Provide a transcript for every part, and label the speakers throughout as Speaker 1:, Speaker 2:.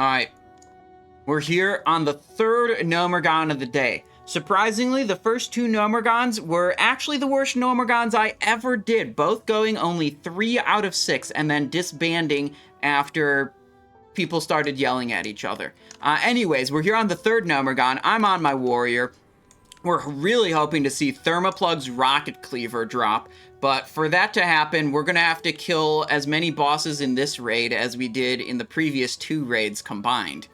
Speaker 1: Alright. We're here on the third Gnomeregan of the day. Surprisingly, the first two Gnomeregans were actually the worst Gnomeregans I ever did, both going only 3 out of 6 and then disbanding after people started yelling at each other. Anyways, we're here on the third Gnomeregan. I'm on my warrior. We're really hoping to see Thermaplugg's Rocket Cleaver drop, but for that to happen, we're going to have to kill as many bosses in this raid as we did in the previous 2 raids combined.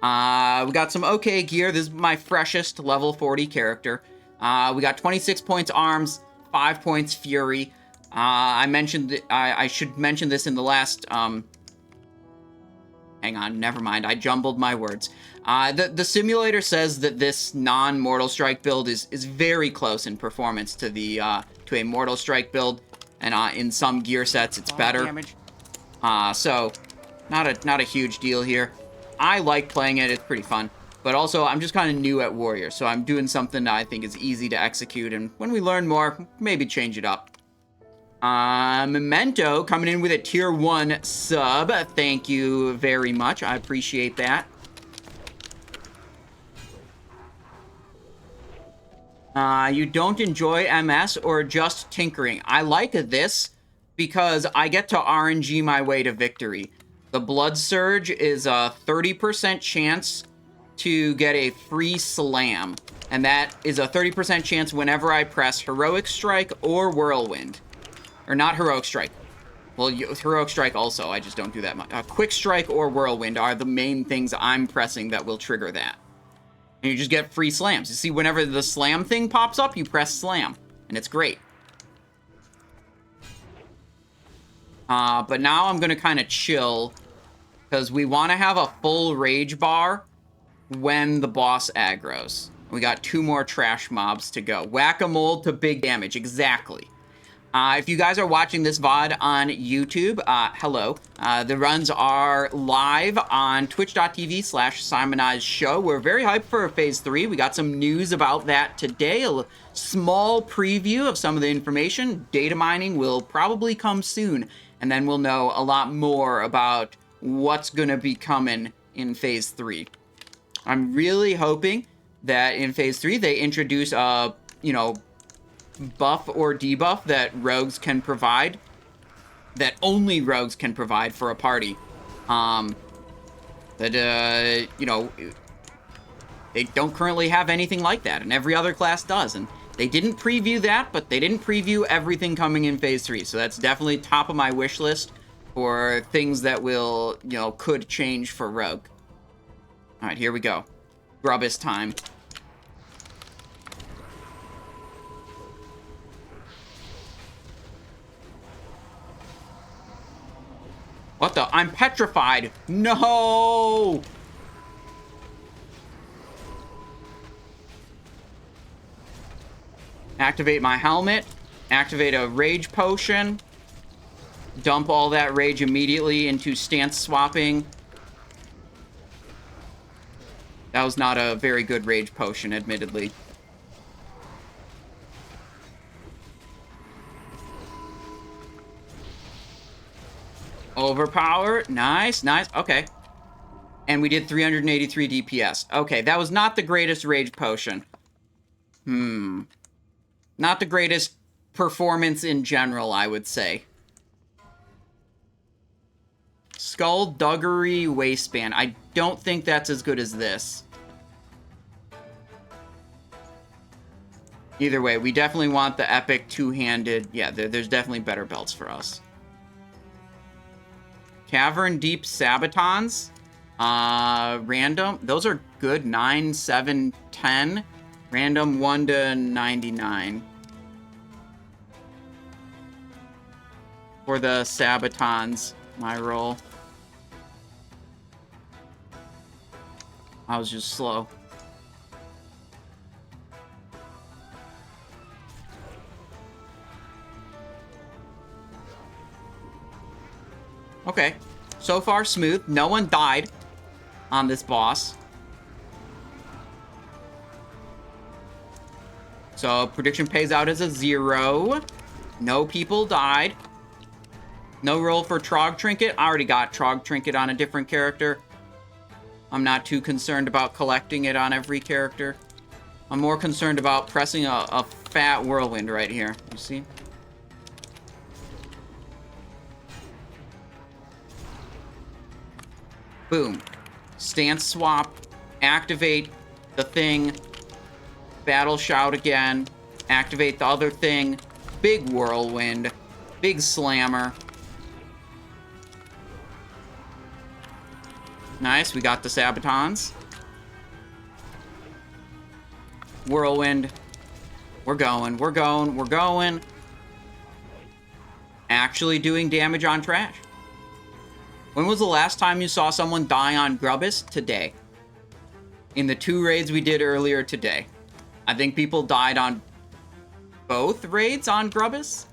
Speaker 1: We got some okay gear. This is my freshest level 40 character. We got 26 points arms, 5 points fury. I should mention this in the last, hang on, never mind. I jumbled my words. The simulator says that this non-Mortal Strike build is very close in performance to the, to a Mortal Strike build. And, in some gear sets, it's better. Damage. So, not a huge deal here. I like playing it, it's pretty fun. But also, I'm just kind of new at Warrior, so I'm doing something that I think is easy to execute, and when we learn more, maybe change it up. Memento coming in with a tier 1 sub. Thank you very much, I appreciate that. You don't enjoy MS or just tinkering? I like this because I get to RNG my way to victory. The Blood Surge is a 30% chance to get a free slam. And that is a 30% chance whenever I press Heroic Strike or Whirlwind. Or not Heroic Strike. Well, Heroic Strike also, I just don't do that much. Quick Strike or Whirlwind are the main things I'm pressing that will trigger that. And you just get free slams. You see, whenever the slam thing pops up, you press slam. And it's great. But now I'm going to kind of chill, because we want to have a full rage bar when the boss aggroes. We got 2 more trash mobs to go. Whack-a-mole to big damage, exactly. If you guys are watching this VOD on YouTube, hello. The runs are live on twitch.tv/SimonEyesShow. We're very hyped for Phase 3. We got some news about that today. A small preview of some of the information. Data mining will probably come soon. And then we'll know a lot more about what's going to be coming in Phase 3. I'm really hoping that in Phase 3 they introduce a, buff or debuff that rogues can provide. That only rogues can provide for a party. They don't currently have anything like that, and every other class does. And they didn't preview that, but they didn't preview everything coming in Phase 3. So that's definitely top of my wish list for things that will, could change for Rogue. Alright, here we go. Grubbis time. What the? I'm petrified! No! Activate my helmet. Activate a rage potion. Dump all that rage immediately into stance swapping. That was not a very good rage potion, admittedly. Overpower. Nice, nice. Okay. And we did 383 DPS. Okay, that was not the greatest rage potion. Not the greatest performance in general, I would say. Skullduggery Waistband. I don't think that's as good as this. Either way, we definitely want the epic two-handed. Yeah, there's definitely better belts for us. Cavern Deep Sabatons. Random. Those are good. 9, 7, 10. Random 1 to 99. For the Sabatons, my roll. I was just slow. Okay. So far, smooth. No one died on this boss. So, prediction pays out as a 0. No people died. No roll for Trog Trinket. I already got Trog Trinket on a different character. I'm not too concerned about collecting it on every character. I'm more concerned about pressing a fat whirlwind right here. You see? Boom. Stance swap. Activate the thing. Battle shout again. Activate the other thing. Big whirlwind. Big slammer. Nice, we got the Sabatons. Whirlwind. We're going, we're going, we're going. Actually doing damage on trash. When was the last time you saw someone die on Grubbis? Today. In the 2 raids we did earlier today. I think people died on both raids on Grubbis.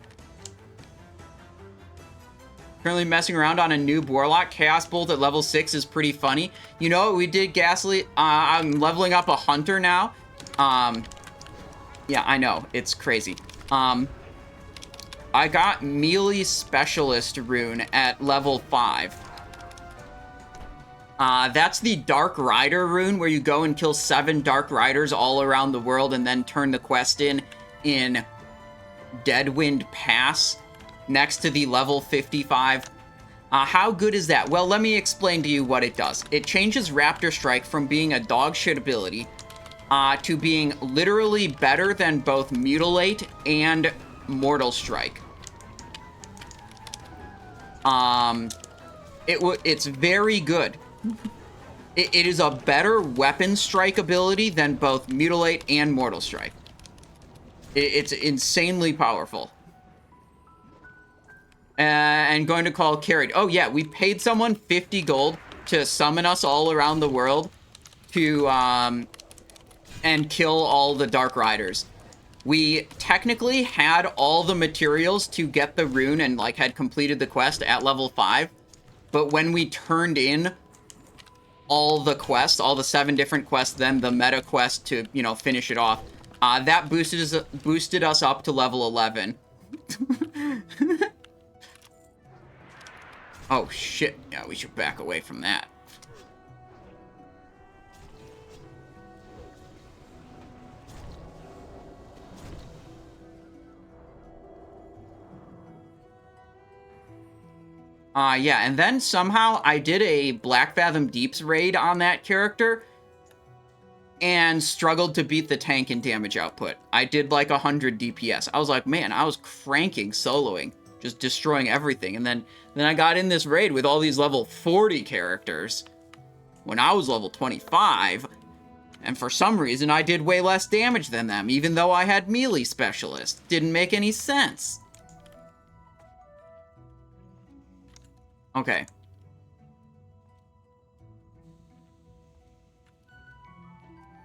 Speaker 1: Currently messing around on a noob warlock. Chaos Bolt at level 6 is pretty funny. You know what we did, Ghastly? I'm leveling up a hunter now. Yeah, I know. It's crazy. I got Melee Specialist rune at level 5. That's the Dark Rider rune, where you go and kill 7 Dark Riders all around the world and then turn the quest in Deadwind Pass, next to the level 55. How good is that? Well, let me explain to you what it does. It changes Raptor Strike from being a dog shit ability to being literally better than both Mutilate and Mortal Strike. It's very good. It is a better weapon strike ability than both Mutilate and Mortal Strike. It's insanely powerful. And going to call carried. Oh yeah, we paid someone 50 gold to summon us all around the world to and kill all the Dark Riders. We technically had all the materials to get the rune and like had completed the quest at level 5, but when we turned in all the quests, all the 7 different quests, then the meta quest to, you know, finish it off, that boosted us up to level 11. Oh, shit. Yeah, we should back away from that. Yeah, and then somehow I did a Black Fathom Deeps raid on that character and struggled to beat the tank in damage output. I did like 100 DPS. I was like, man, I was cranking soloing, just destroying everything. And then I got in this raid with all these level 40 characters when I was level 25, and for some reason I did way less damage than them, even though I had Melee Specialist. Didn't make any sense. Okay.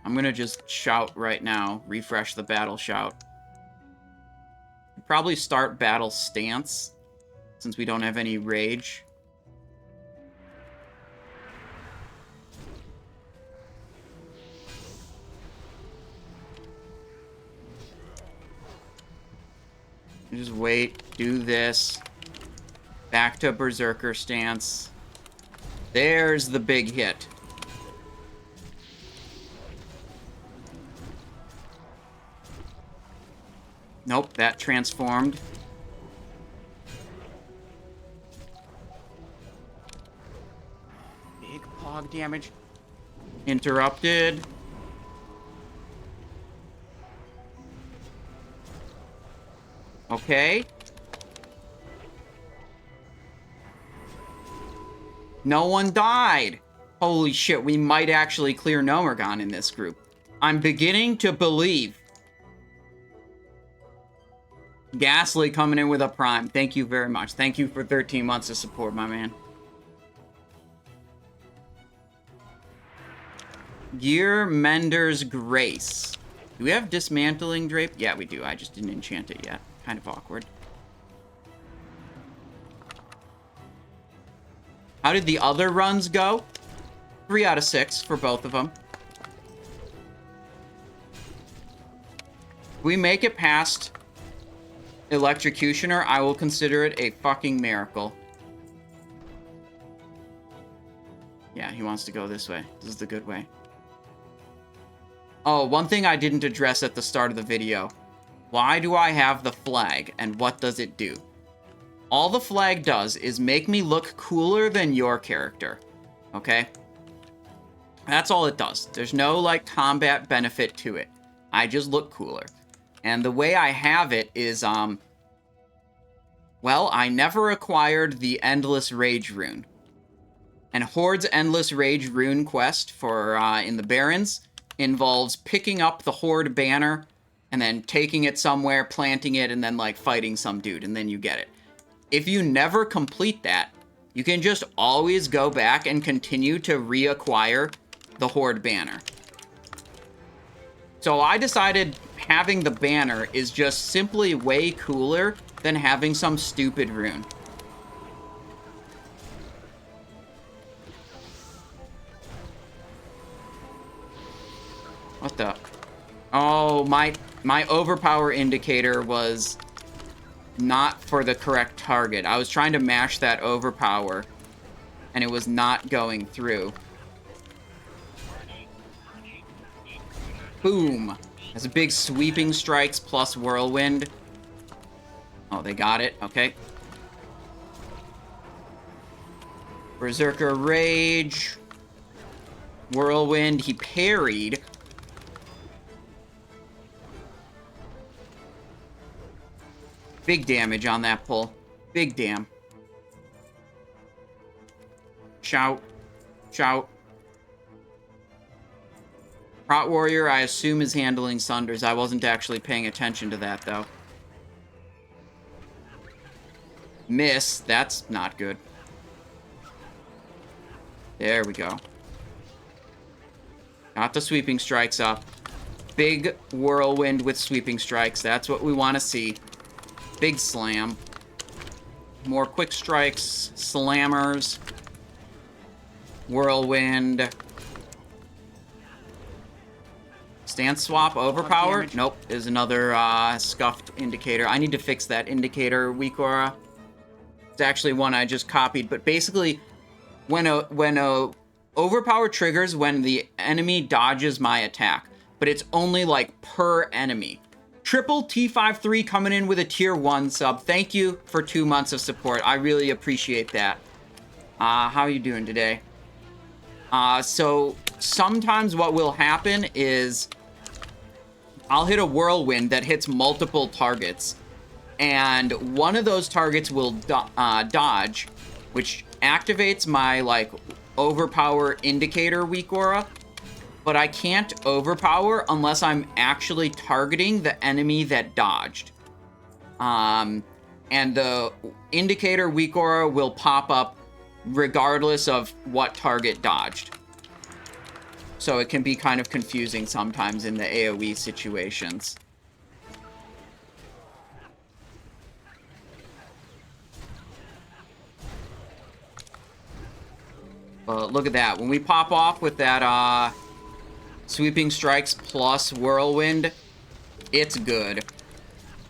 Speaker 1: I'm gonna just shout right now. Refresh the battle shout. Probably start battle stance, since we don't have any rage. Just wait, do this. Back to Berserker stance. There's the big hit. Nope, that transformed. Big pog damage. Interrupted. Okay. No one died. Holy shit, we might actually clear Gnomeregan in this group. I'm beginning to believe. Ghastly coming in with a prime. Thank you very much. Thank you for 13 months of support, my man. Gear Mender's Grace. Do we have Dismantling Drape? Yeah, we do. I just didn't enchant it yet. Kind of awkward. How did the other runs go? 3 out of 6 for both of them. If we make it past Electrocutioner, I will consider it a fucking miracle. Yeah, he wants to go this way. This is the good way. Oh, one thing I didn't address at the start of the video. Why do I have the flag, and what does it do? All the flag does is make me look cooler than your character. Okay? That's all it does. There's no, like, combat benefit to it. I just look cooler. And the way I have it is, well, I never acquired the Endless Rage rune. And Horde's Endless Rage rune quest for, in the Barrens involves picking up the Horde banner and then taking it somewhere, planting it, and then, like, fighting some dude, and then you get it. If you never complete that, you can just always go back and continue to reacquire the Horde banner. So I decided having the banner is just simply way cooler than having some stupid rune. What the? Oh, my overpower indicator was not for the correct target. I was trying to mash that overpower, and it was not going through. Boom. That's a big sweeping strikes plus whirlwind. Oh, they got it. Okay. Berserker Rage. Whirlwind. He parried. Big damage on that pull. Big damn. Shout. Shout. Prot Warrior, I assume, is handling Sunders. I wasn't actually paying attention to that, though. Miss. That's not good. There we go. Got the sweeping strikes up. Big whirlwind with sweeping strikes. That's what we want to see. Big slam. More quick strikes. Slammers. Whirlwind. Stance swap overpower? Nope. Is another scuffed indicator. I need to fix that indicator, Weekora. It's actually one I just copied. But basically, when a overpower triggers when the enemy dodges my attack. But it's only like per enemy. Triple T53 coming in with a tier 1 sub. Thank you for 2 months of support. I really appreciate that. How are you doing today? So sometimes what will happen is I'll hit a whirlwind that hits multiple targets. And one of those targets will dodge, which activates my, like, overpower indicator weak aura. But I can't overpower unless I'm actually targeting the enemy that dodged. And the indicator weak aura will pop up regardless of what target dodged. So it can be kind of confusing sometimes in the AoE situations. But look at that. When we pop off with that sweeping strikes plus whirlwind, it's good.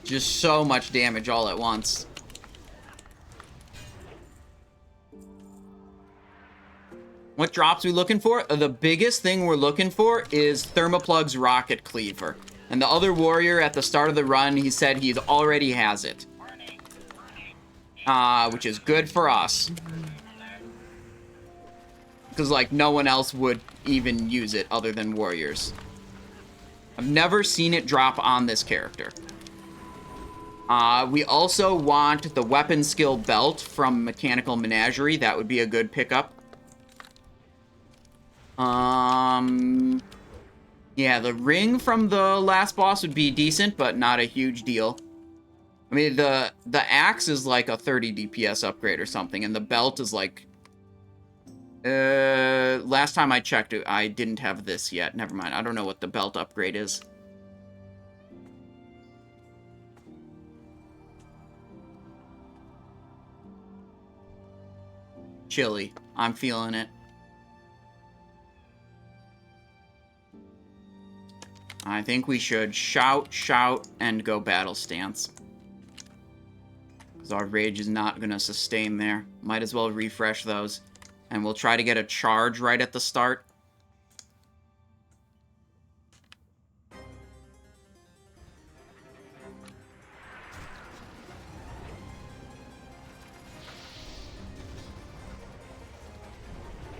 Speaker 1: Just so much damage all at once. What drops we looking for? The biggest thing we're looking for is Thermaplugg's Rocket Cleaver. And the other warrior at the start of the run, he said he already has it. Which is good for us. Because, like, no one else would even use it other than warriors. I've never seen it drop on this character. We also want the weapon skill belt from Mechanical Menagerie. That would be a good pickup. Yeah, the ring from the last boss would be decent, but not a huge deal. I mean, the axe is like a 30 DPS upgrade or something, and the belt is like... last time I checked, I didn't have this yet. Never mind, I don't know what the belt upgrade is. Chilly. I'm feeling it. I think we should shout, and go battle stance. Because our rage is not going to sustain there. Might as well refresh those. And we'll try to get a charge right at the start.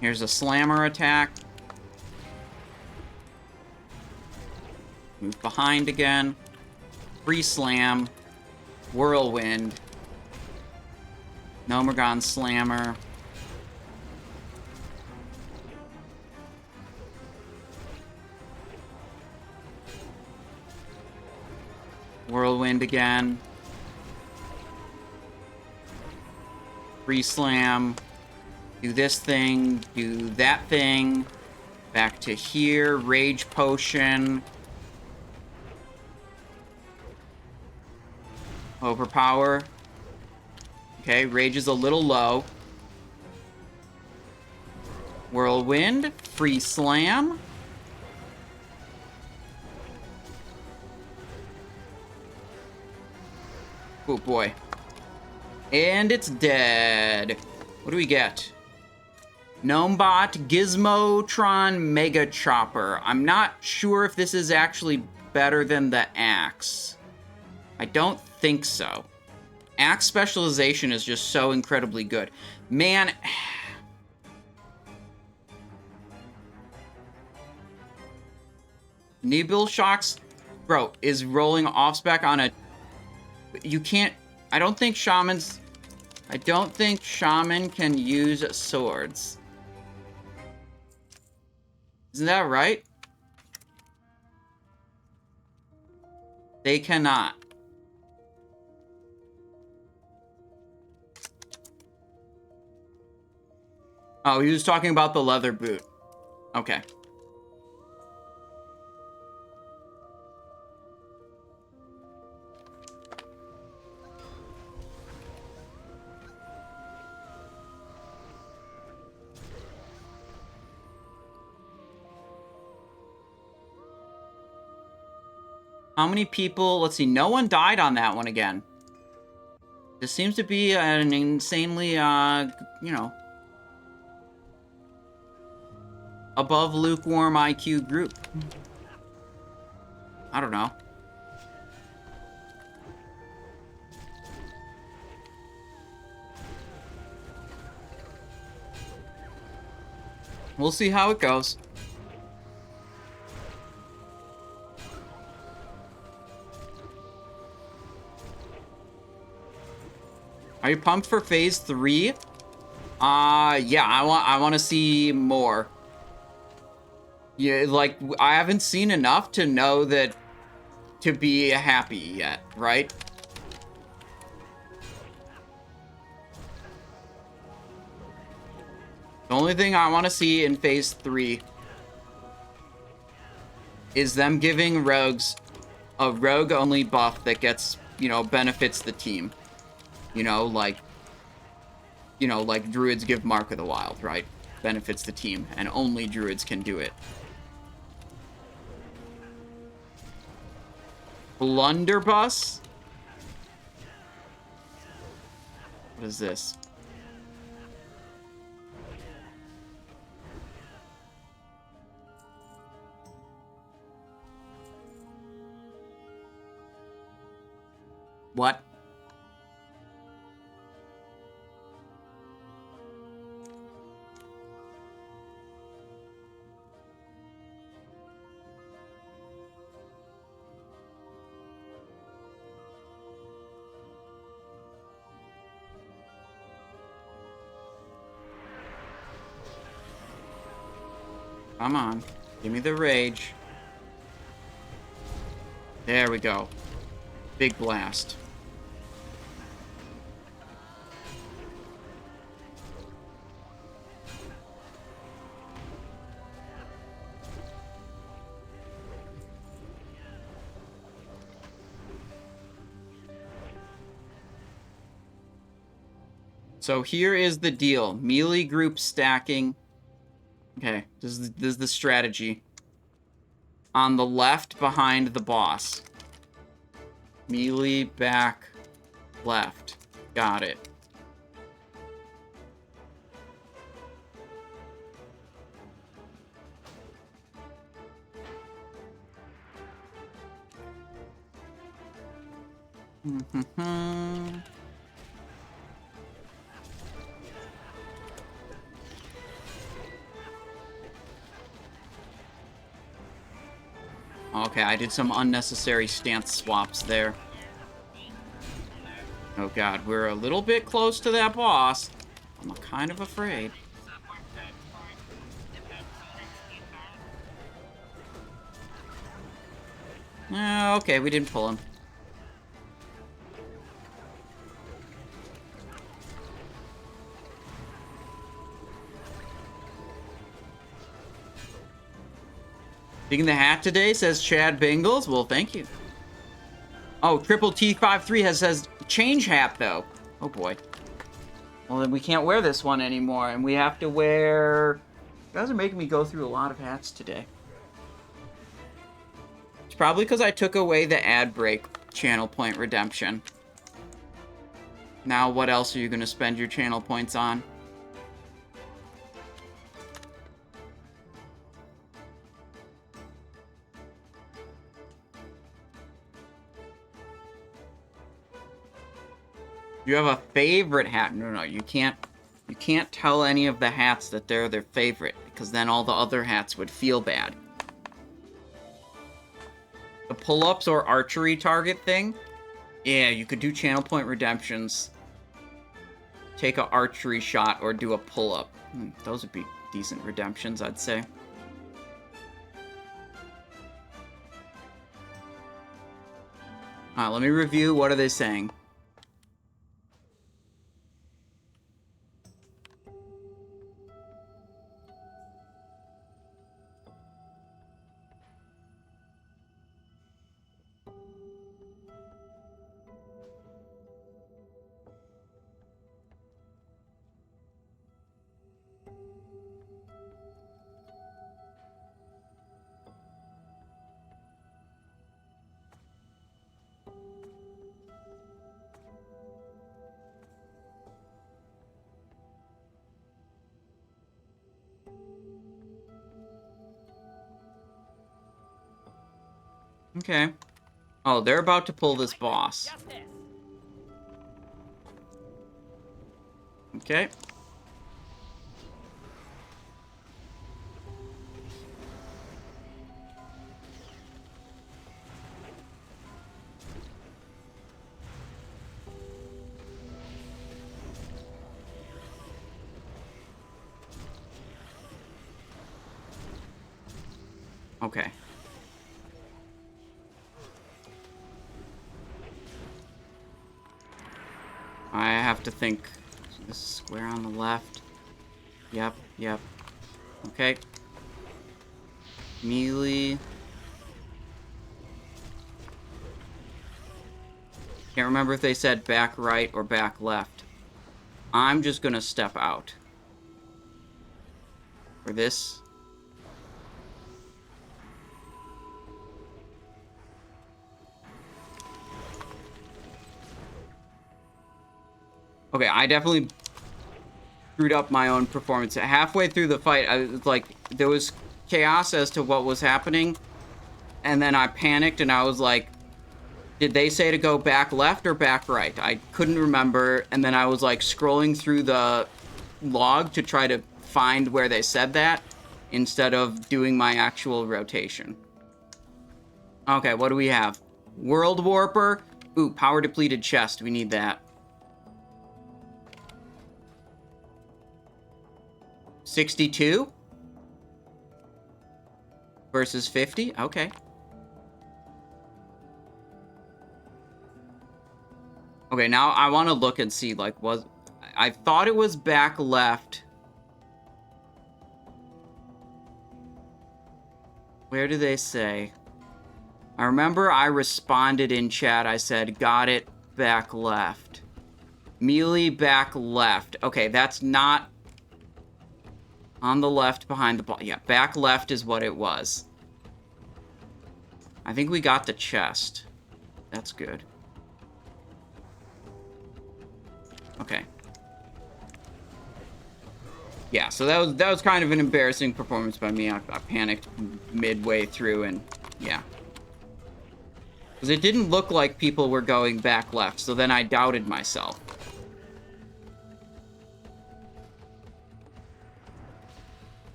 Speaker 1: Here's a slammer attack. Move behind again. Free slam. Whirlwind. Gnomeregan slammer. Whirlwind again. Free slam. Do this thing. Do that thing. Back to here. Rage potion. Overpower. Okay, rage is a little low. Whirlwind. Free slam. Oh boy. And it's dead. What do we get? Gnomebot Gizmotron Mega Chopper. I'm not sure if this is actually better than the axe. I don't think so. Axe specialization is just so incredibly good. Man. Nebul Shocks, bro, is rolling off spec on a... You can't... I don't think Shaman can use swords. Isn't that right? They cannot. Oh, he was talking about the leather boot. Okay. How many people? Let's see. No one died on that one again. This seems to be an insanely, you know, above lukewarm IQ group. I don't know. We'll see how it goes. Are you pumped for phase 3? Yeah, I want to see more. Yeah, like, I haven't seen enough to know that to be happy yet, right? The only thing I want to see in phase 3 is them giving rogues a rogue-only buff that gets, you know, benefits the team. You know, like druids give Mark of the Wild, right? Benefits the team, and only druids can do it. Blunderbuss? What is this? What? Come on. Give me the rage. There we go. Big blast. So here is the deal. Melee group stacking. Okay, this is the strategy. On the left behind the boss. Melee back left. Got it. Okay, I did some unnecessary stance swaps there. Oh god, we're a little bit close to that boss. I'm kind of afraid. Okay, we didn't pull him. Digging the hat today, says Chad Bingles. Well, thank you. Oh, Triple T53 says change hat, though. Oh, boy. Well, then we can't wear this one anymore, and we have to wear... You guys are making me go through a lot of hats today. It's probably because I took away the ad break channel point redemption. Now, what else are you going to spend your channel points on? You have a favorite hat? No, you can't. You can't tell any of the hats that they're their favorite, because then all the other hats would feel bad. The pull-ups or archery target thing? Yeah, you could do channel point redemptions. Take an archery shot or do a pull-up. Those would be decent redemptions, I'd say. Alright, let me review. What are they saying? Okay. Oh, they're about to pull this boss. Okay. Okay. I have to think. So this is square on the left. Yep. Okay. Melee. Can't remember if they said back right or back left. I'm just gonna step out. For this. Okay, I definitely screwed up my own performance. Halfway through the fight, I was like, there was chaos as to what was happening. And then I panicked and I was like, did they say to go back left or back right? I couldn't remember. And then I was like scrolling through the log to try to find where they said that instead of doing my actual rotation. Okay, what do we have? World Warper. Ooh, power depleted chest. We need that. 62 versus 50. Okay. Okay, now I want to look and see, like, I thought it was back left. Where do they say? I remember I responded in chat. I said, got it, back left. Melee back left. Okay, that's not on the left behind the ball. Yeah, back left is what it was. I think we got the chest. That's good. Okay. Yeah, so that was kind of an embarrassing performance by me. I panicked midway through and yeah. Because it didn't look like people were going back left, so then I doubted myself.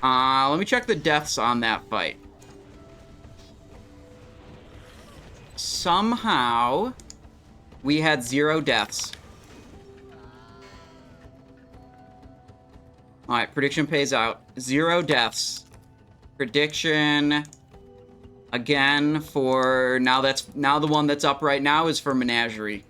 Speaker 1: Let me check the deaths on that fight. Somehow, we had 0 deaths. Alright, prediction pays out. 0 deaths. Prediction... Again, for... Now the one that's up right now is for Menagerie.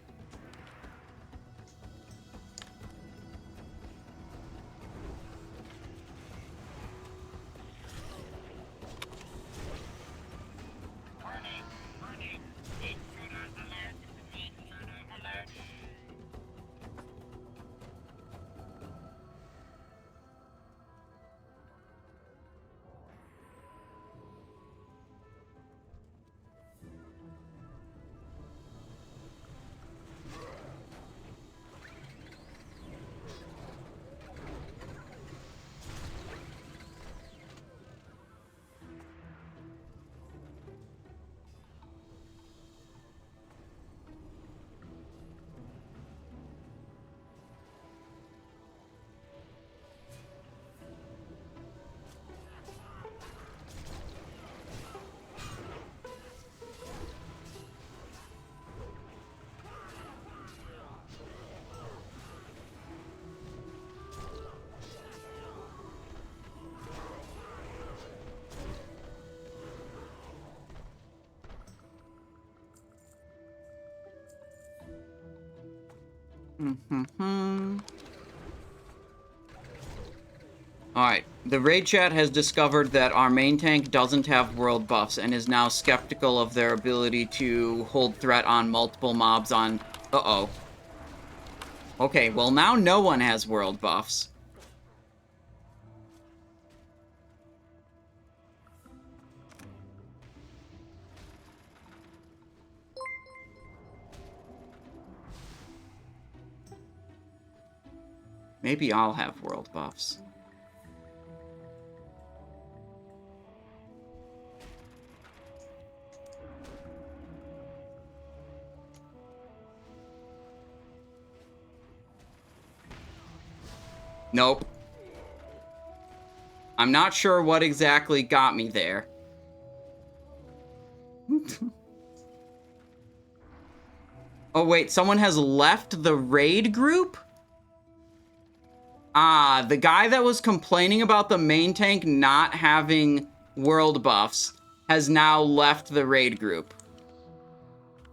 Speaker 1: Alright, the raid chat has discovered that our main tank doesn't have world buffs and is now skeptical of their ability to hold threat on multiple mobs on... Uh-oh. Okay, well now no one has world buffs. Maybe I'll have world buffs. Nope. I'm not sure what exactly got me there. Oh wait, someone has left the raid group? Ah, the guy that was complaining about the main tank not having world buffs has now left the raid group.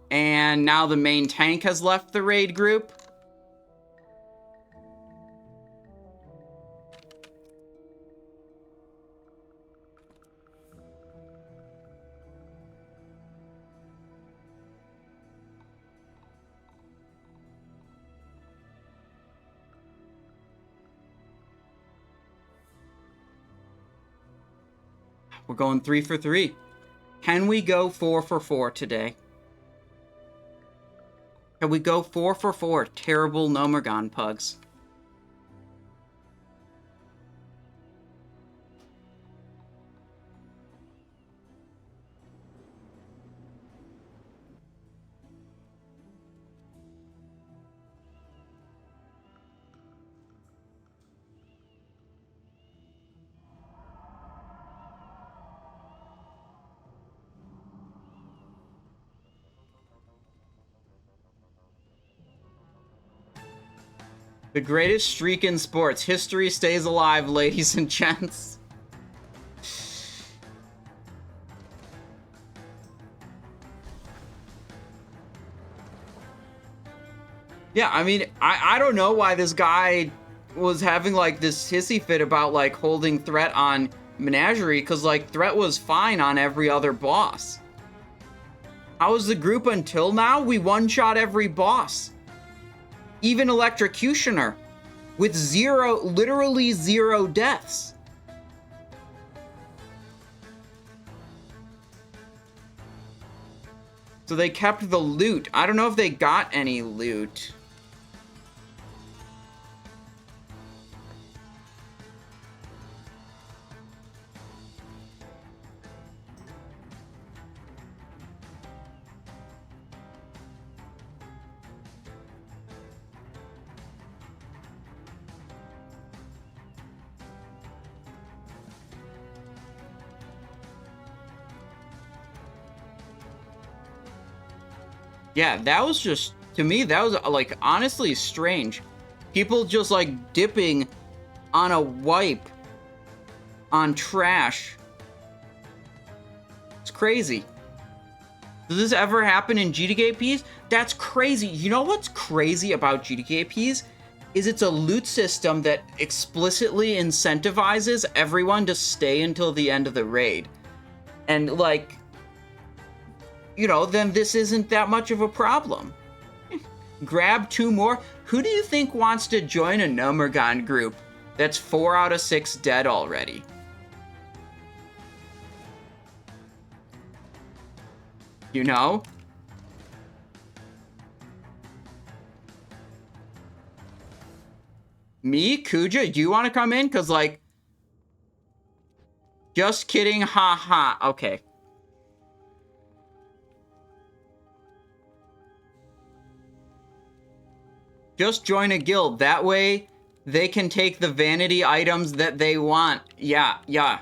Speaker 1: And now the main tank has left the raid group. We're going 3 for 3. Can we go 4 for 4 today? Can we go 4 for 4 terrible Gnomeregan pugs? The greatest streak in sports. History stays alive, ladies and gents. Yeah, I mean, I don't know why this guy was having, like, this hissy fit about, like, holding threat on Menagerie, because, like, threat was fine on every other boss. How was the group until now? We one-shot every boss. Even Electrocutioner, with literally zero deaths. So they kept the loot. I don't know if they got any loot. Yeah, that was just, to me, that was, like, honestly strange. People just, like, dipping on a wipe on trash. It's crazy. Does this ever happen in GTKPs? That's crazy. You know what's crazy about GTKPs? Is it's a loot system that explicitly incentivizes everyone to stay until the end of the raid. And, like, you know, then this isn't that much of a problem. Grab 2 more. Who do you think wants to join a Gnomeregan group that's 4 out of 6 dead already? You know? Me? Kuja? Do you want to come in? Because, like... Just kidding, ha. Okay. Just join a guild. That way, they can take the vanity items that they want. Yeah.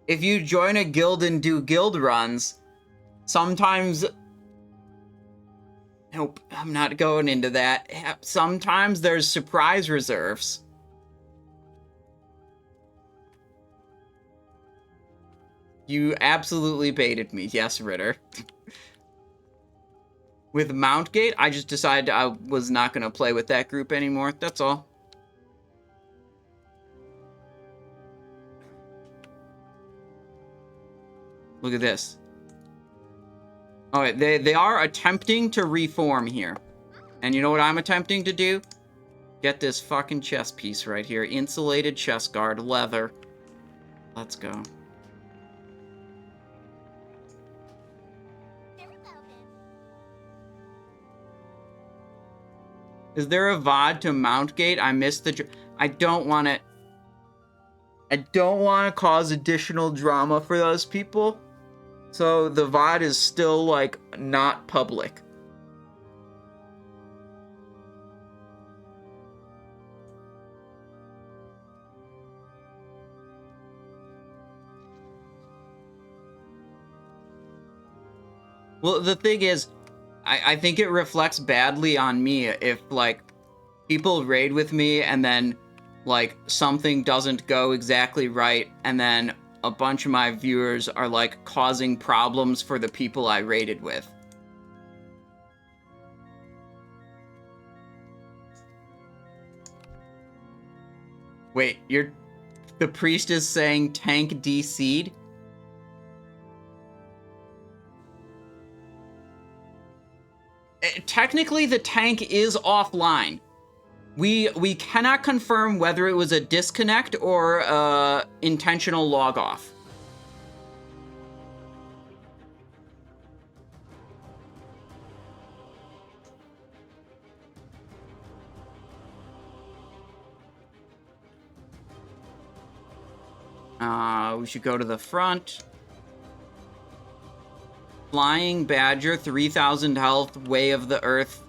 Speaker 1: If you join a guild and do guild runs, sometimes... Nope, I'm not going into that. Sometimes there's surprise reserves. You absolutely baited me. Yes, Ritter. With Mountgate, I just decided I was not going to play with that group anymore. That's all. Look at this. Oh, they are attempting to reform here. And you know what I'm attempting to do? Get this fucking chest piece right here. Insulated chest guard, leather. Let's go. Is there a VOD to Mountgate? I missed the... I don't want to... I don't want to cause additional drama for those people. So the VOD is still, like, not public. Well, the thing is, I think it reflects badly on me if, like, people raid with me and then, like, something doesn't go exactly right, and then a bunch of my viewers are, like, causing problems for the people I raided with. Wait, the priest is saying tank DC'd? Technically, the tank is offline. We cannot confirm whether it was a disconnect or intentional log off. We should go to the front. Flying Badger, 3,000 health, Way of the Earth,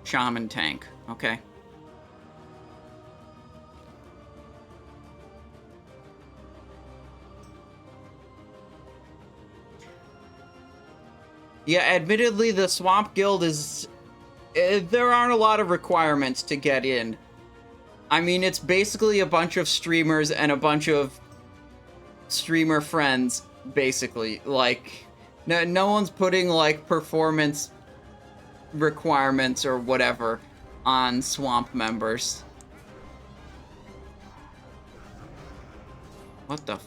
Speaker 1: Shaman tank. Okay. Yeah, admittedly, the Swamp Guild is... there aren't a lot of requirements to get in. I mean, it's basically a bunch of streamers and a bunch of streamer friends, basically. Like, no one's putting, like, performance requirements or whatever on Swamp members. What the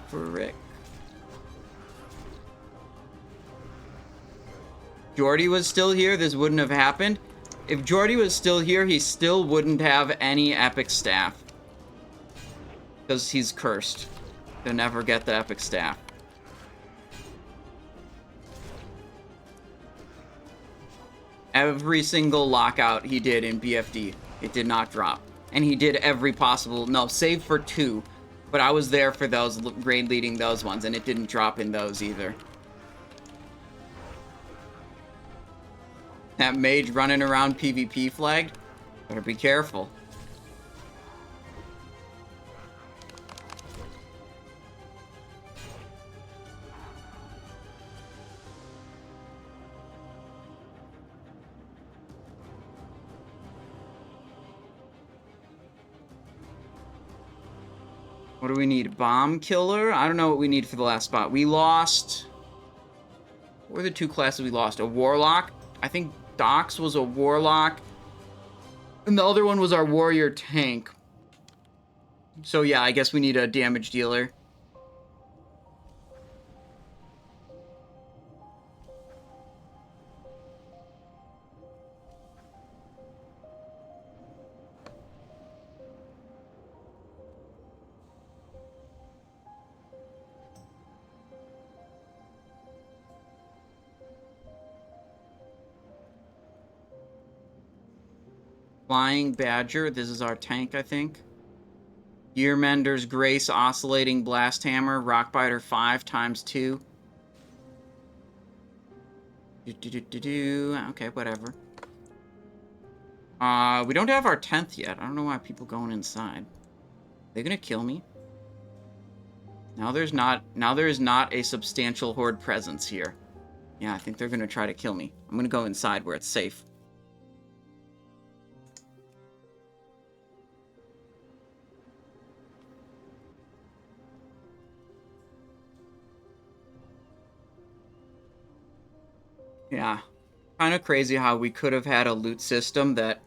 Speaker 1: frick? Jordy was still here, this wouldn't have happened. If Jordy was still here, he still wouldn't have any epic staff. Because he's cursed to never get the epic staff. Every single lockout he did in BFD, it did not drop. And he did every possible, no, save for 2. But I was there for those, raid leading those ones, and it didn't drop in those either. That mage running around PvP flagged? Better be careful. What do we need? Bomb killer? I don't know what we need for the last spot. We lost... What were the 2 classes we lost? A warlock? I think Dox was a warlock. And the other one was our warrior tank. So yeah, I guess we need a damage dealer. Flying Badger, this is our tank, I think. Gearmender's Grace, Oscillating Blast Hammer, Rockbiter 5 times 2. Okay, whatever. We don't have our 10th yet. I don't know why people going inside. They're gonna kill me. Now there is not a substantial horde presence here. Yeah, I think they're gonna try to kill me. I'm gonna go inside where it's safe. Yeah. Kind of crazy how we could have had a loot system that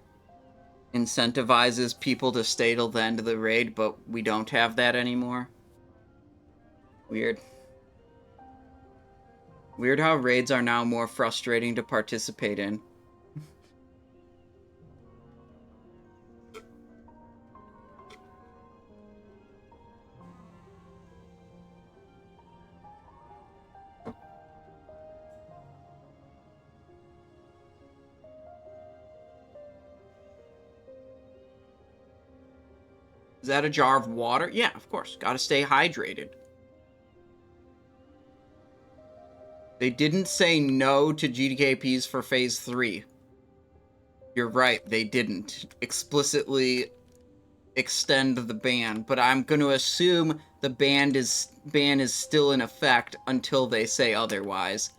Speaker 1: incentivizes people to stay till the end of the raid, but we don't have that anymore. Weird. Weird how raids are now more frustrating to participate in. Is that a jar of water? Yeah, of course. Gotta stay hydrated. They didn't say no to GDKPs for Phase 3. You're right, they didn't explicitly extend the ban, but I'm going to assume the ban is still in effect until they say otherwise.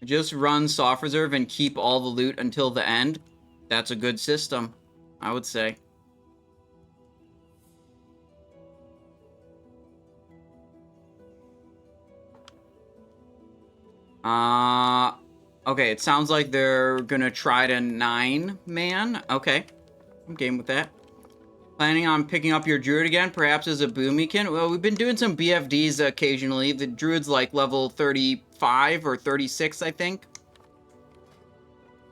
Speaker 1: Just run soft reserve and keep all the loot until the end. That's a good system, I would say. Okay, it sounds like they're gonna try to 9-man. Okay, I'm game with that. Planning on picking up your druid again, perhaps as a boomykin? Well, we've been doing some BFDs occasionally. The druid's like level 35 or 36, I think.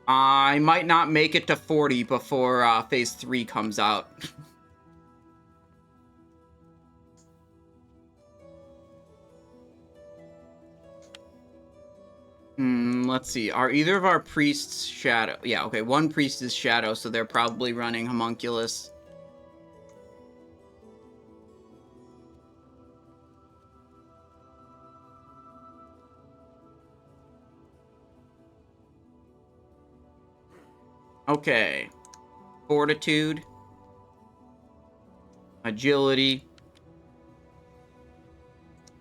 Speaker 1: I might not make it to 40 before Phase 3 comes out. Let's see. Are either of our priests shadow? Yeah, okay. One priest is shadow, so they're probably running homunculus. Okay. Fortitude. Agility.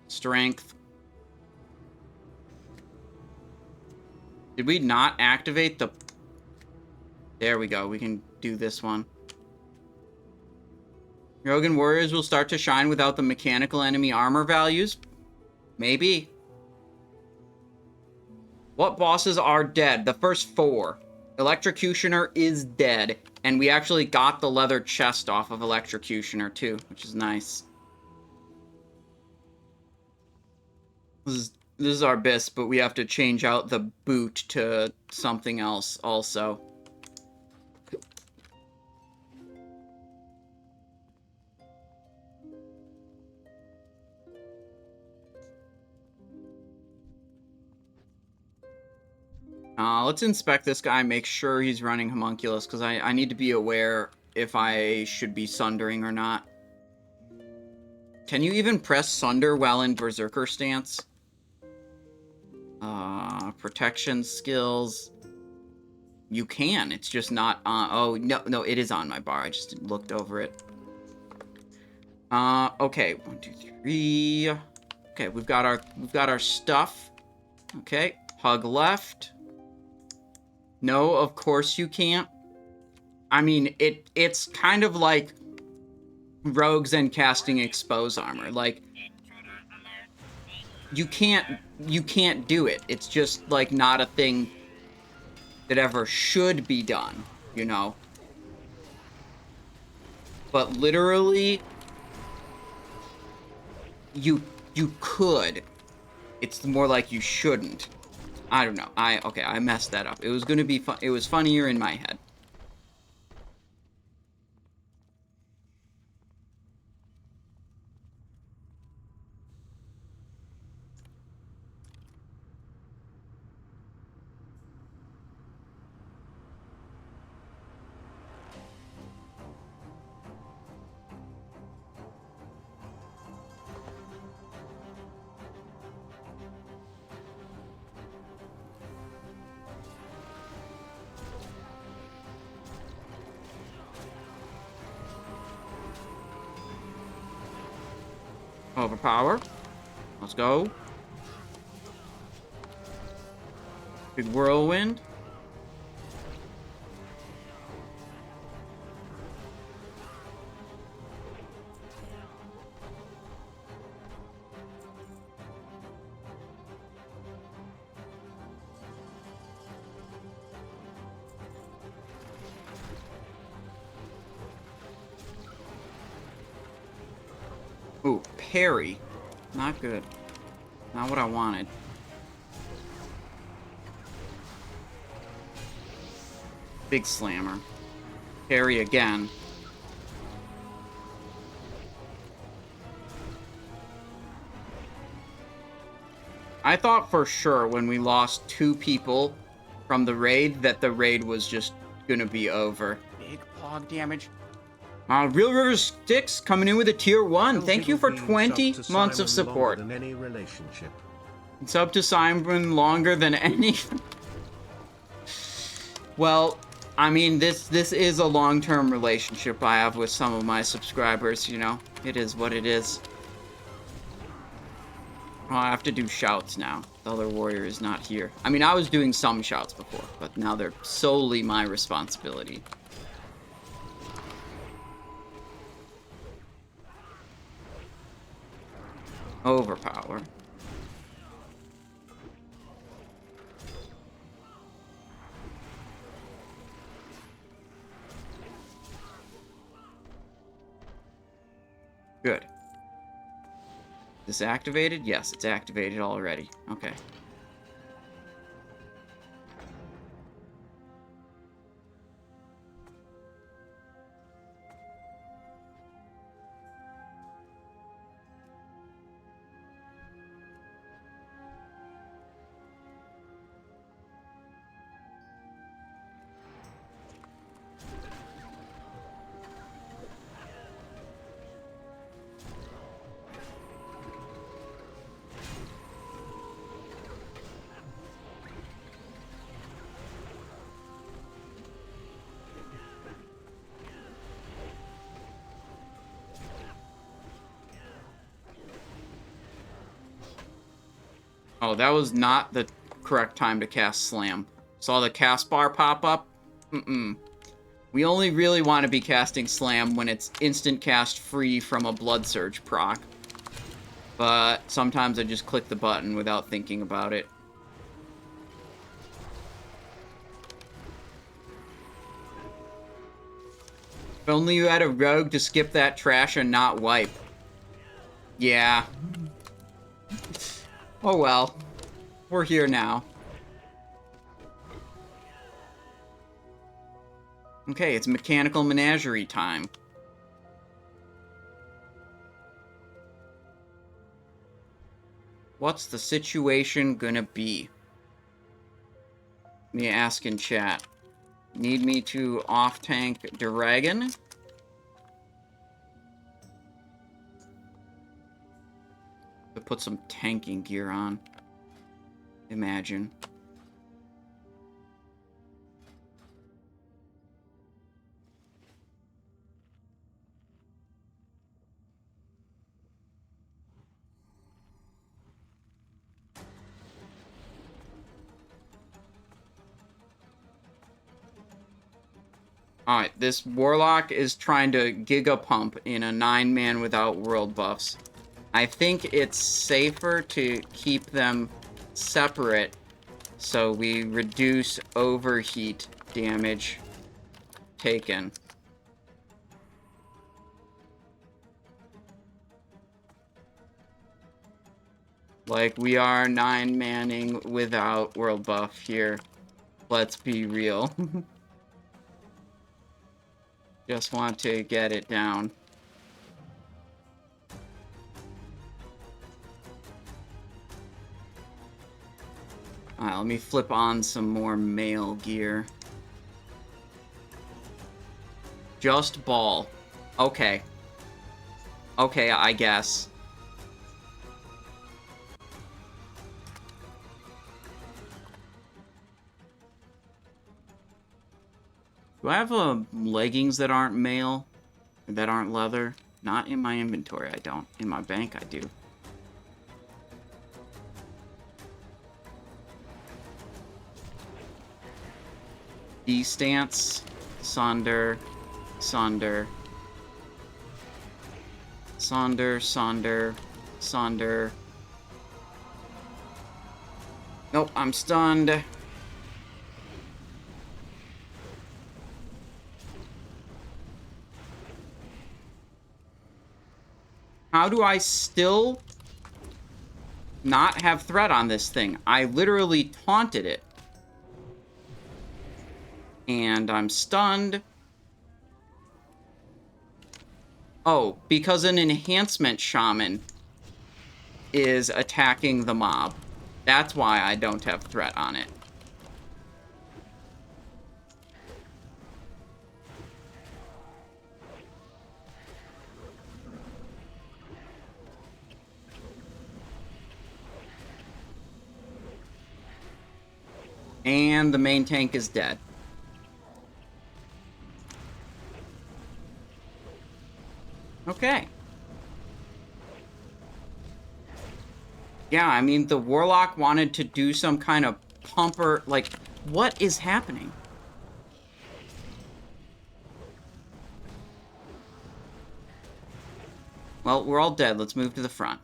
Speaker 1: Strength. Did we not activate the... There we go. We can do this one. Rogan warriors will start to shine without the mechanical enemy armor values? Maybe. What bosses are dead? The first 4. Electrocutioner is dead. And we actually got the leather chest off of Electrocutioner too, which is nice. This is our best, but we have to change out the boot to something else also. Let's inspect this guy, make sure he's running homunculus, because I need to be aware if I should be sundering or not. Can you even press sunder while in berserker stance? Protection skills. You can, it's just not on. Oh, no, it is on my bar. I just looked over it. Okay, 1, 2, 3. Okay, we've got our stuff. Okay, hug left. No, of course you can't. I mean, it's kind of like rogues and casting expose armor. Like, you can't do it. It's just, like, not a thing that ever should be done, you know? But literally, you could. It's more like you shouldn't. I don't know. Okay, I messed that up. It was gonna be fun. It was funnier in my head. Overpower. Let's go. Big whirlwind. Ooh, parry. Not good. Not what I wanted. Big slammer. Parry again. I thought for sure when we lost 2 people from the raid that the raid was just gonna be over. Big pog damage. Real River Sticks coming in with a tier 1. Thank you for 20 months of support.
Speaker 2: Than any relationship.
Speaker 1: Sub to Simon longer than any. Well, I mean, this is a long-term relationship I have with some of my subscribers, you know? It is what it is. Oh, I have to do shouts now. The other warrior is not here. I mean, I was doing some shouts before, but now they're solely my responsibility. Overpower. Good. Is this activated? Yes, it's activated already. Okay. Oh, that was not the correct time to cast Slam. Saw the cast bar pop up? We only really want to be casting Slam when it's instant cast free from a Blood Surge proc. But sometimes I just click the button without thinking about it. If only you had a rogue to skip that trash and not wipe. Yeah. Oh well. We're here now. Okay, it's mechanical menagerie time. What's the situation gonna be? Me ask in chat. Need me to off-tank Dragon? To put some tanking gear on. Imagine. Alright, this Warlock is trying to Giga Pump in a 9-man without world buffs. I think it's safer to keep them separate so we reduce overheat damage taken. Like, we are 9-manning without world buff here. Let's be real. Just want to get it down. Alright, let me flip on some more mail gear. Just ball. Okay. Okay, I guess. Do I have leggings that aren't mail? Or that aren't leather? Not in my inventory, I don't. In my bank, I do. D-stance. Sonder. Sonder. Sonder. Sonder. Sonder. Nope, I'm stunned. How do I still not have threat on this thing? I literally taunted it. And I'm stunned. Oh, because an enhancement shaman is attacking the mob. That's why I don't have threat on it. And the main tank is dead. Okay. Yeah, I mean, the Warlock wanted to do some kind of pumper. Like, what is happening? Well, we're all dead. Let's move to the front.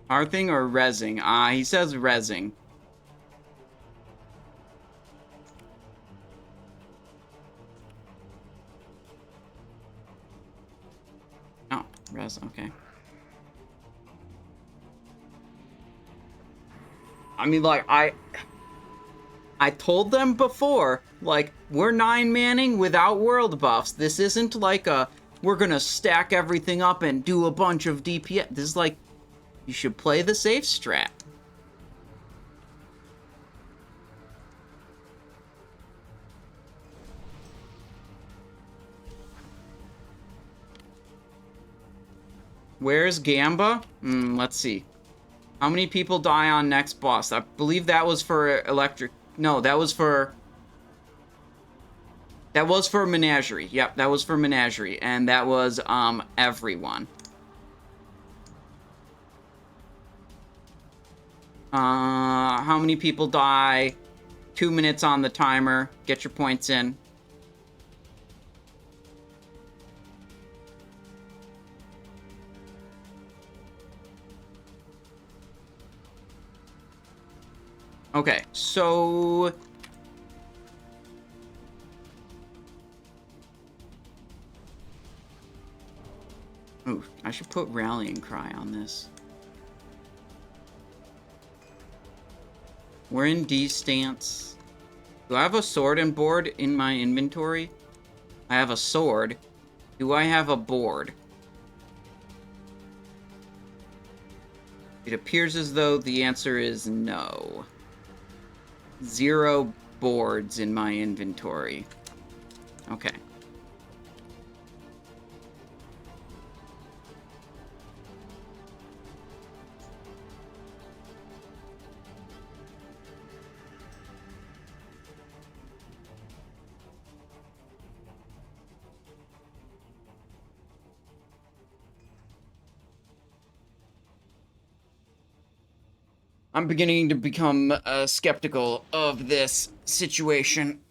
Speaker 1: Hearthing or rezzing? He says rezzing. Oh, res, okay. I mean, like, I told them before, like, we're 9-manning without world buffs. This isn't like we're gonna stack everything up and do a bunch of DPS. This is like, you should play the safe strat. Where's Gamba? Let's see. How many people die on next boss? I believe that was for electric... No, that was for... That was for Menagerie. Yep, that was for Menagerie. And that was, everyone. How many people die? 2 minutes on the timer. Get your points in. Okay, so... Ooh, I should put Rallying Cry on this. We're in D stance. Do I have a sword and board in my inventory? I have a sword. Do I have a board? It appears as though the answer is no. 0 boards in my inventory. Okay. I'm beginning to become skeptical of this situation.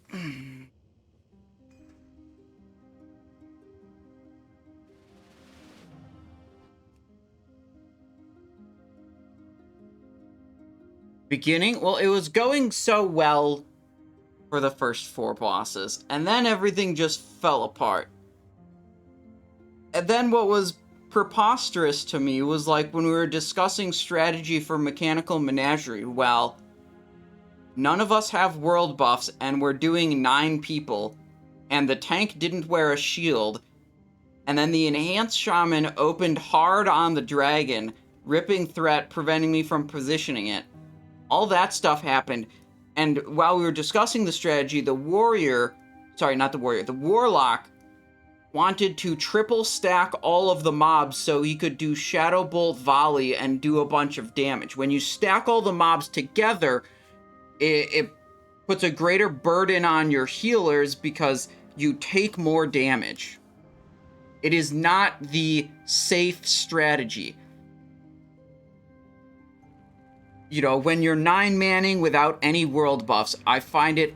Speaker 1: Well, it was going so well for the first 4 bosses, and then everything just fell apart. And then what was preposterous to me was like when we were discussing strategy for Mechanical Menagerie. Well, none of us have world buffs, and we're doing 9 people, and the tank didn't wear a shield, and then the Enhanced Shaman opened hard on the dragon, ripping threat, preventing me from positioning it. All that stuff happened, and while we were discussing the strategy, the warlock wanted to triple stack all of the mobs so he could do Shadow Bolt Volley and do a bunch of damage. When you stack all the mobs together, it puts a greater burden on your healers because you take more damage. It is not the safe strategy. You know, when you're 9-manning without any world buffs, I find it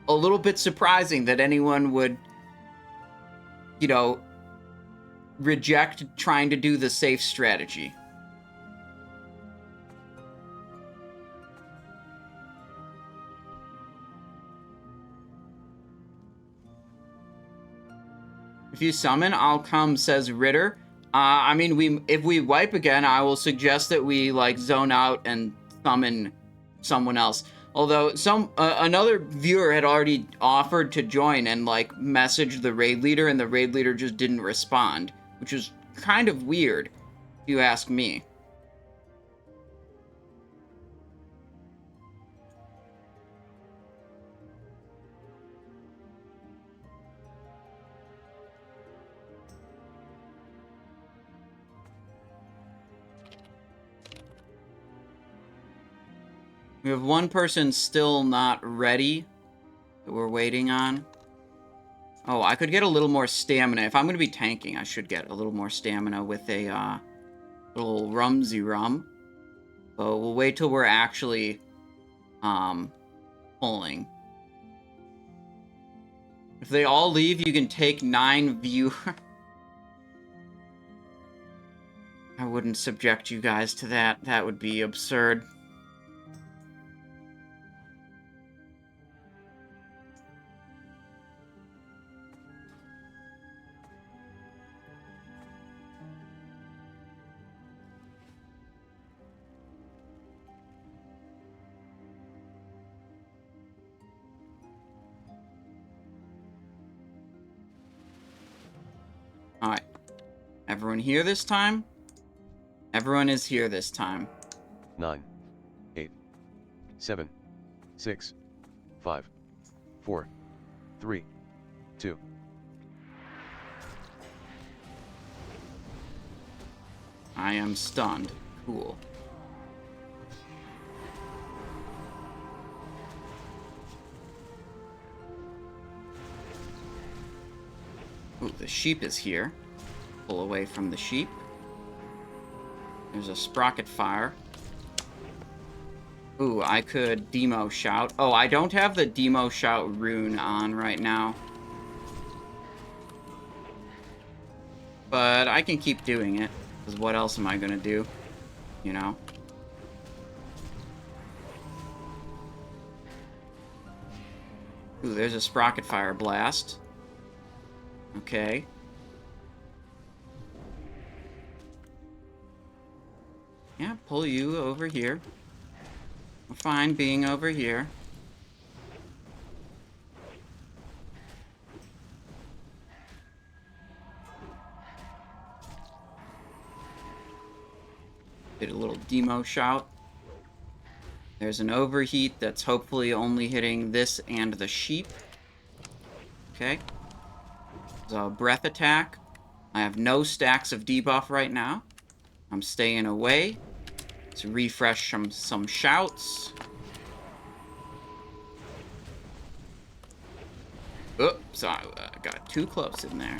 Speaker 1: a little bit surprising that anyone would, you know, reject trying to do the safe strategy. If you summon, I'll come, says Ritter. I mean, if we wipe again, I will suggest that we, like, zone out and summon someone else. Although another viewer had already offered to join and, like, messaged the raid leader, and the raid leader just didn't respond, which is kind of weird, if you ask me. We have one person still not ready that we're waiting on. Oh, I could get a little more stamina. If I'm going to be tanking, I should get a little more stamina with a little rumsy rum. So we'll wait till we're actually pulling. If they all leave, you can take 9 viewers. I wouldn't subject you guys to that. That would be absurd. Alright. Everyone here this time? Everyone is here this time.
Speaker 2: 9, 8, 7, 6, 5, 4, 3, 2.
Speaker 1: I am stunned. Cool. Ooh, the sheep is here. Pull away from the sheep. There's a sprocket fire. Ooh, I could demo shout. Oh, I don't have the demo shout rune on right now. But I can keep doing it, because what else am I gonna do? You know? Ooh, there's a Sprocket Fire Blast. Okay. Yeah, pull you over here. We're fine being over here. Did a little demo shout. There's an overheat that's hopefully only hitting this and the sheep. Okay. There's a breath attack. I have no stacks of debuff right now. I'm staying away. Let's refresh some shouts. Oops, I got too close in there.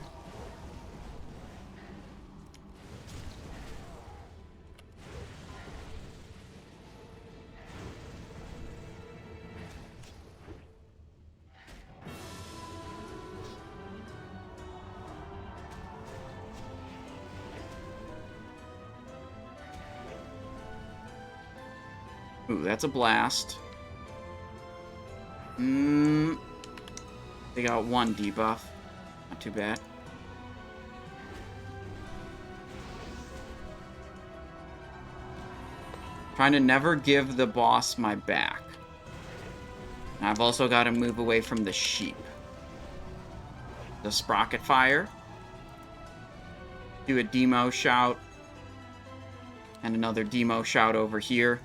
Speaker 1: Ooh, that's a blast. They got one debuff. Not too bad. Trying to never give the boss my back. And I've also got to move away from the sheep. The Sprocket Fire. Do a demo shout. And another demo shout over here.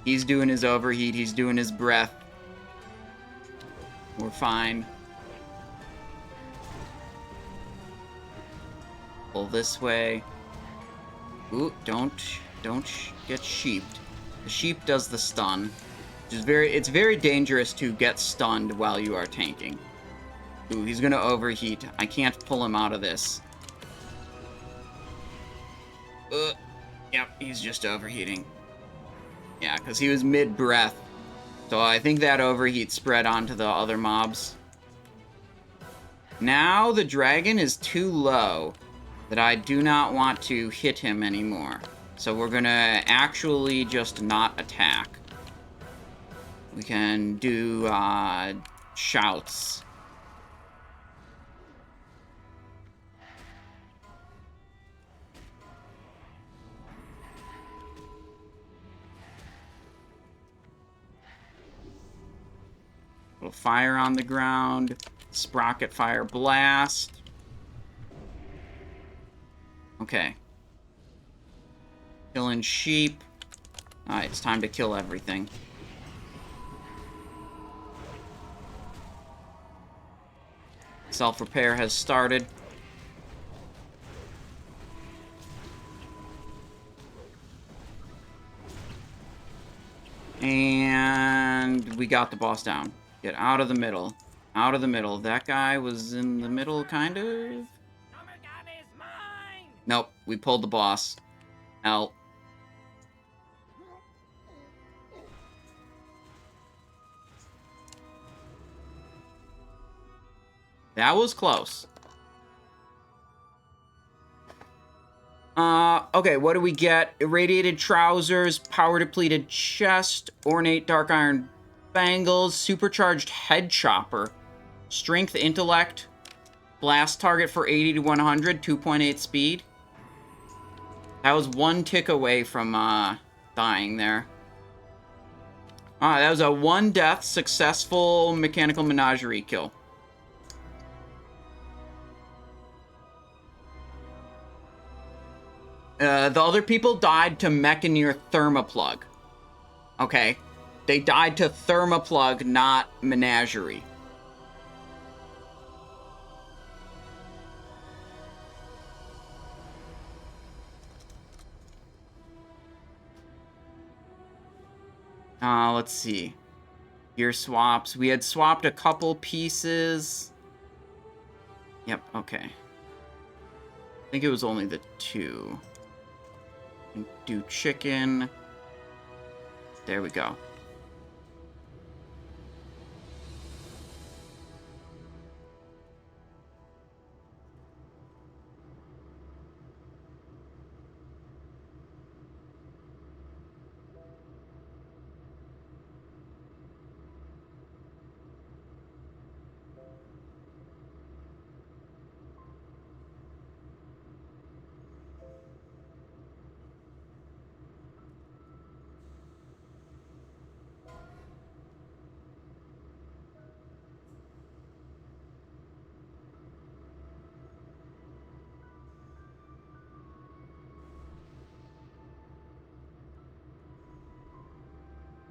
Speaker 1: He's doing his overheat. He's doing his breath. We're fine. Pull this way. Ooh, don't get sheeped. The sheep does the stun. Which is it's very dangerous to get stunned while you are tanking. Ooh, he's gonna overheat. I can't pull him out of this. Yep, he's just overheating. Yeah, because he was mid-breath. So I think that overheat spread onto the other mobs. Now the dragon is too low that I do not want to hit him anymore. So we're gonna actually just not attack. We can do shouts. Little fire on the ground. Sprocket Fire Blast. Okay. Killing sheep. Alright, it's time to kill everything. Self-repair has started. And we got the boss down. Get out of the middle. Out of the middle. That guy was in the middle, kind of? Nope, we pulled the boss. Help. That was close. Okay, what do we get? Irradiated trousers, power depleted chest, ornate dark iron bangles, supercharged head chopper, strength intellect, blast target for 80 to 100, 2.8 speed. That was one tick away from, dying there. That was a 1 death successful mechanical menagerie kill. The other people died to Mekgineer Thermaplugg. Okay. They died to Thermaplugg, not Menagerie. Let's see. Gear swaps. We had swapped a couple pieces. Yep, okay. I think it was only the 2. Do chicken. There we go.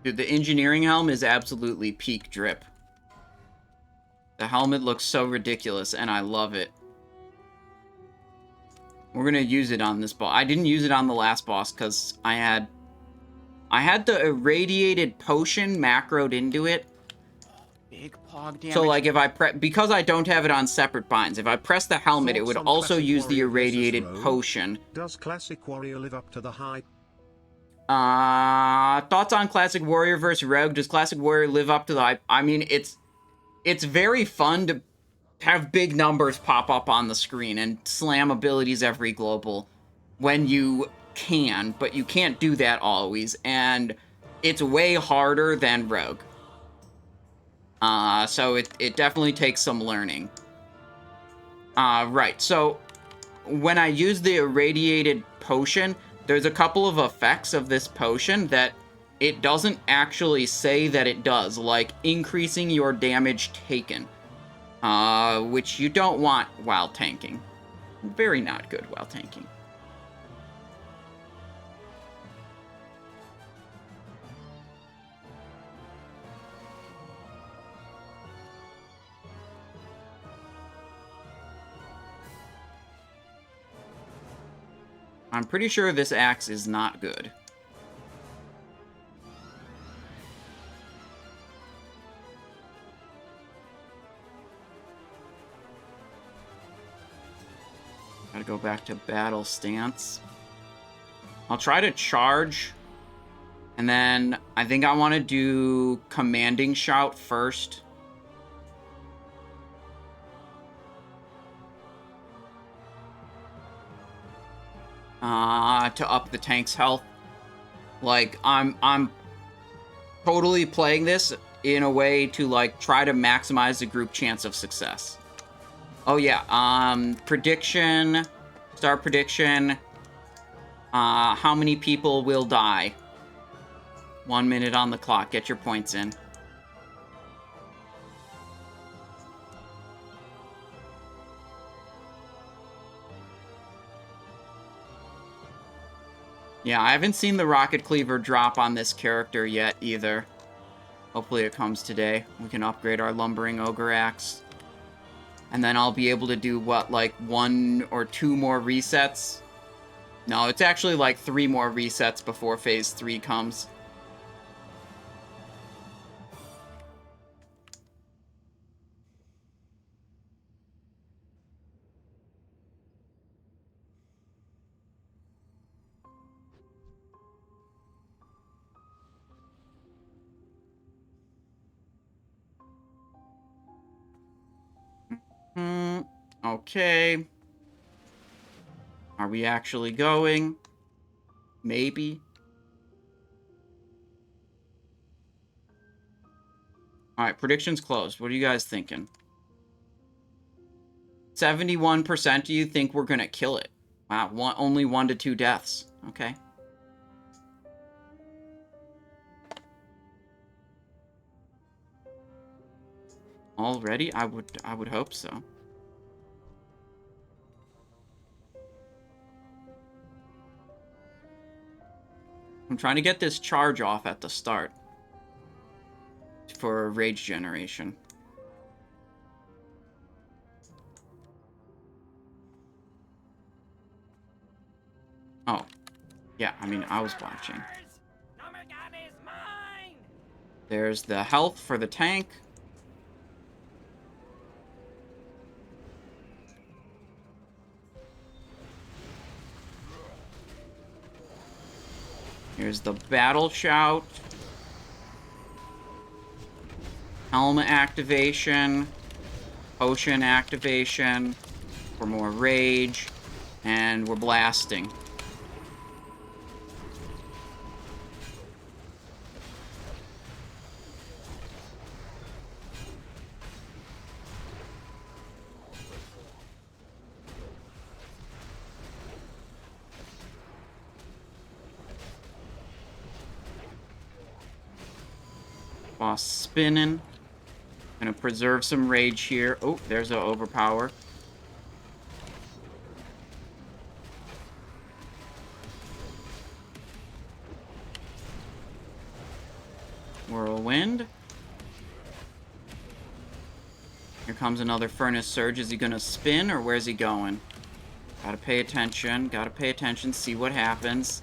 Speaker 1: Dude, the engineering helm is absolutely peak drip. The helmet looks so ridiculous, and I love it. We're gonna use it on this boss. I didn't use it on the last boss because I had the irradiated potion macroed into it. Big pog damage. So like if I because I don't have it on separate binds, if I press the helmet, it would also use the irradiated potion.
Speaker 3: Does Classic Warrior live up to the hype?
Speaker 1: Thoughts on Classic Warrior versus Rogue? Does Classic Warrior live up to the hype? I mean, it's very fun to have big numbers pop up on the screen and slam abilities every global when you can, but you can't do that always, and it's way harder than Rogue. So it definitely takes some learning. Right, so when I use the irradiated potion, there's a couple of effects of this potion that it doesn't actually say that it does, like increasing your damage taken, which you don't want while tanking. Very not good while tanking. I'm pretty sure this axe is not good. Gotta go back to battle stance. I'll try to charge. And then I think I want to do commanding shout first. To up the tank's health. Like, I'm totally playing this in a way to, like, try to maximize the group chance of success. Oh, yeah, prediction, start prediction, how many people will die? 1 minute on the clock, get your points in. Yeah, I haven't seen the Rocket Cleaver drop on this character yet, either. Hopefully it comes today. We can upgrade our Lumbering Ogre Axe. And then I'll be able to do, what, like 1 or 2 more resets? No, it's actually like 3 more resets before Phase 3 comes. Okay. Are we actually going? Maybe. Alright, predictions closed. What are you guys thinking? 71% of you think we're gonna kill it. Wow, only 1 to 2 deaths. Okay. Already? I would hope so. I'm trying to get this charge off at the start for rage generation. Oh, yeah, I mean, I was watching. There's the health for the tank. Here's the battle shout. Helmet activation. Potion activation. For more rage. And we're blasting. Boss spinning. Gonna preserve some rage here. Oh, there's an overpower. Whirlwind. Here comes another Furnace Surge. Is he gonna spin, or where's he going? Gotta pay attention, see what happens.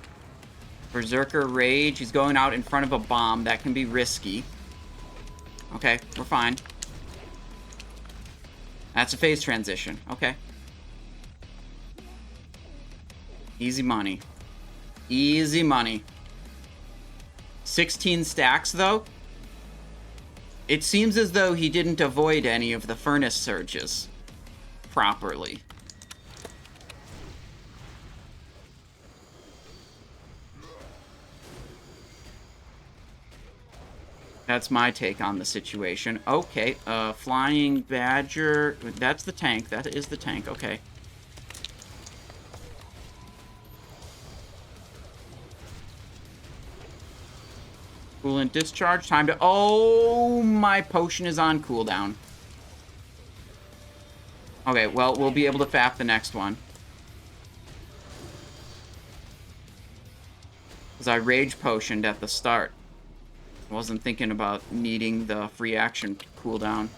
Speaker 1: Berserker Rage. He's going out in front of a bomb. That can be risky. Okay, we're fine. That's a phase transition. Okay. Easy money. Easy money. 16 stacks, though. It seems as though he didn't avoid any of the Furnace Surges properly. That's my take on the situation. Okay, Flying Badger. That's the tank. That is the tank. Okay. Coolant discharge. Time to... Oh, my potion is on cooldown. Okay, well, we'll be able to fap the next one. Because I rage potioned at the start. I wasn't thinking about needing the free action cooldown.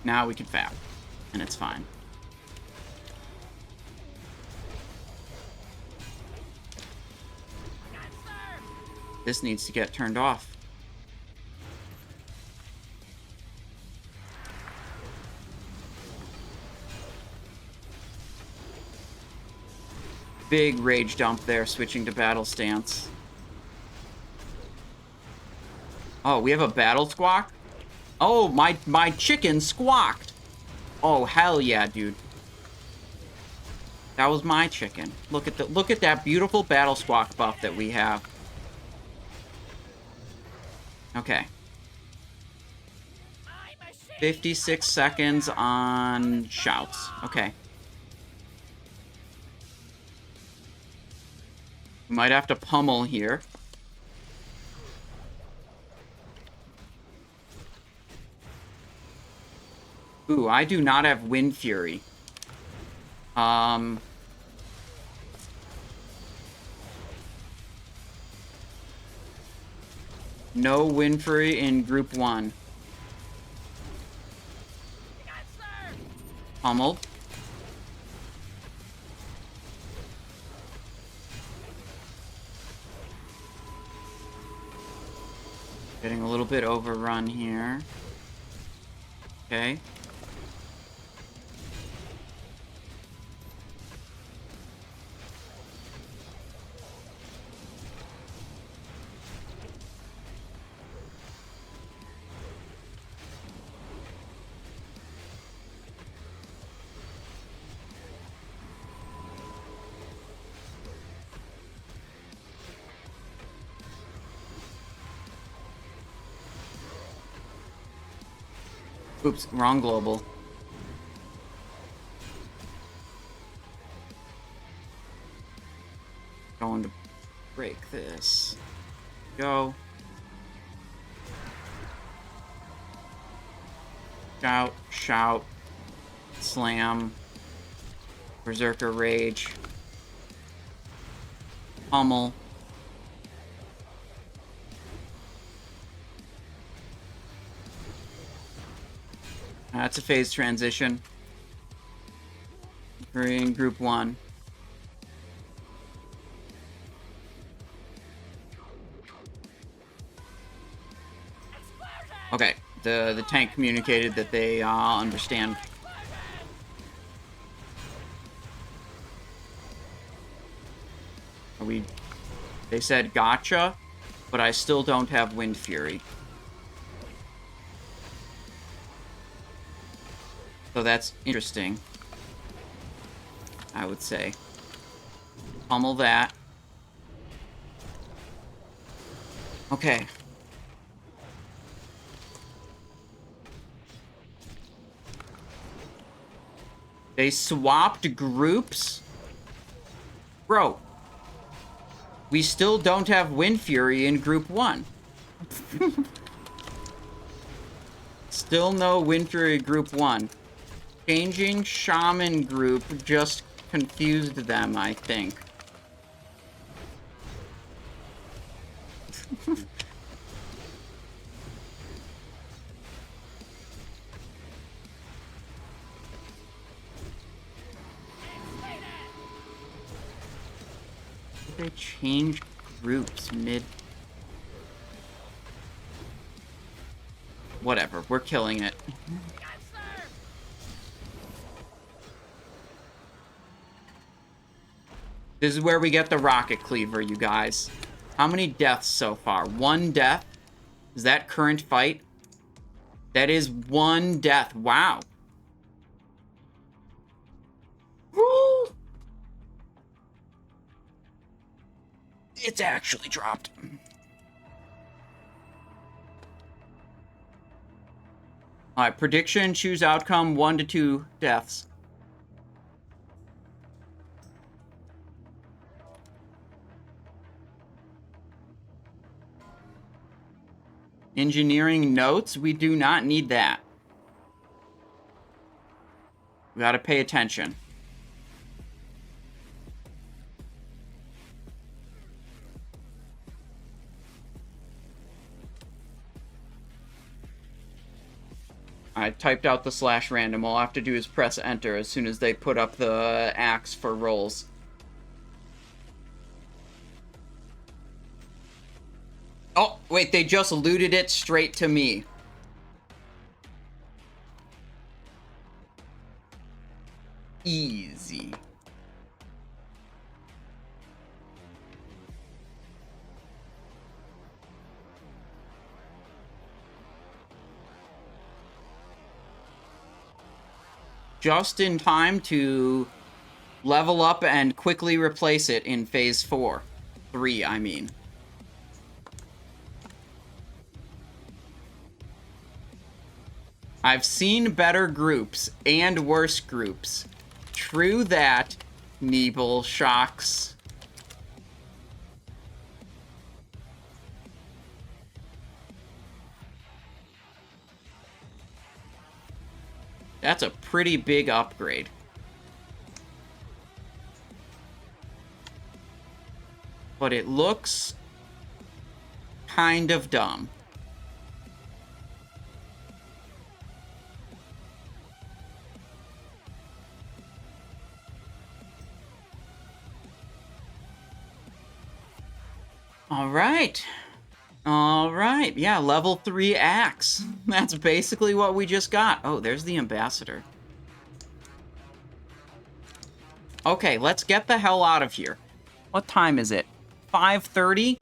Speaker 1: Now we can fap. And it's fine. This needs to get turned off. Big rage dump there, switching to battle stance. Oh, we have a battle squawk? Oh, my chicken squawked. Oh, hell yeah, dude. That was my chicken. Look at that beautiful battle squawk buff that we have. Okay. 56 seconds on shouts. Okay. We might have to pummel here. Ooh, I do not have Wind Fury. No Wind Fury in Group 1. Pummeled. Getting a little bit overrun here. Okay. Oops, wrong global. Going to break this. Go. Shout, shout, slam, Berserker Rage, pummel. That's a phase transition. We're in Group 1. Okay, the tank communicated that they understand. They said gotcha, but I still don't have Wind Fury. So that's interesting, I would say. Pummel that. Okay. They swapped groups? Bro. We still don't have Wind Fury in Group 1. Still no Wind Fury Group 1. Changing Shaman group just confused them, I think. did they change groups mid? Whatever, we're killing it. This is where we get the rocket cleaver, you guys. How many deaths so far? 1 death? Is that current fight? That is 1 death. Wow. It's actually dropped. Alright, prediction, choose outcome, 1 to 2 deaths. Engineering notes, we do not need that. We gotta pay attention. I typed out the /random. All I have to do is press enter as soon as they put up the axe for rolls. Oh, wait, they just looted it straight to me. Easy. Just in time to level up and quickly replace it in phase 3, I mean. I've seen better groups and worse groups. True that, Neeble Shocks. That's a pretty big upgrade. But it looks kind of dumb. All right. All right. Yeah, level 3 axe. That's basically what we just got. Oh, there's the ambassador. Okay, let's get the hell out of here. What time is it? 5:30?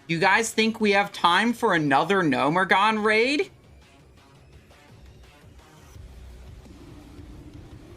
Speaker 1: You guys think we have time for another Gnomeregan raid?